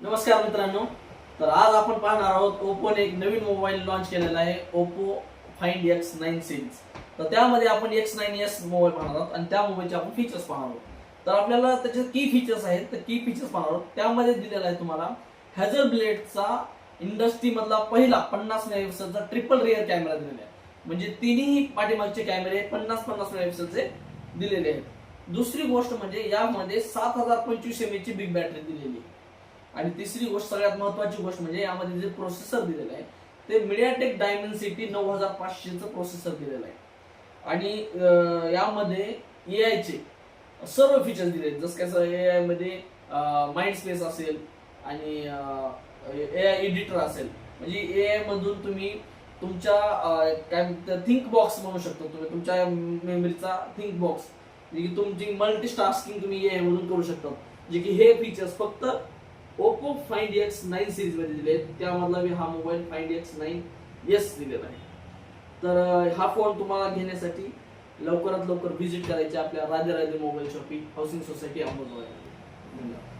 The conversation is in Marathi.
नमस्कार मित्रांनो. तर आज आपण पाहणार आहोत ओप्पोने एक नवीन मोबाईल लॉन्च केलेला आहे, ओप्पो फाइंड X9 सिरीज. तर त्यामध्ये आपण X9s मोबाईल पाहणार आहोत आणि त्या मोबाईलचे आपण फीचर्स पाहणार आहोत. तर आपल्याला त्याचे की फीचर्स आहेत, तर की फीचर्स पाहणार आहोत. त्यामध्ये दिलेला आहे तुम्हाला हॅझल ब्लेडचा इंडस्ट्री मधला पहिला 50 मेगापिक्सलचा ट्रिपल रियर कॅमेरा दिलेला आहे. म्हणजे तिन्ही पाठीमागचे कॅमेरे 50-50 मेगापिक्सलचे दिलेले आहेत. दुसरी गोष्ट म्हणजे यामध्ये 7025 mAh ची बिग बॅटरी दिलेली आहे. आणि तिसरी गोष्ट, सगळ्यात महत्त्वाची गोष्ट म्हणजे यामध्ये जे प्रोसेसर दिलेलं आहे ते MediaTek Dimensity 9500 चं प्रोसेसर दिलेलं आहे. आणि यामध्ये AI चे सर्व फीचर्स दिले आहेत. जसं काय AI मध्ये माइंड स्पेस असेल आणि AI एडिटर असेल. म्हणजे AI मधून तुम्ही तुमच्या काय म्हणतात थिंक बॉक्स म्हणू शकतो, तुम्ही तुमच्या मेमरीचा थिंक बॉक्स, जे की तुमची मल्टीटास्किंग तुम्ही AI मधून करू शकता. जे की हे फीचर्स फक्त ओप्पो फाइंड X9 सिरीज मध्ये दिले आहेत. त्यामधला मी हा मोबाईल फाइंड X9s दिलेला आहे. तर हा फोन तुम्हाला घेण्यासाठी लवकरात लवकर व्हिजिट करायची आपल्या Radhe Radhe mobile shopping housing society Ambajogai. धन्यवाद.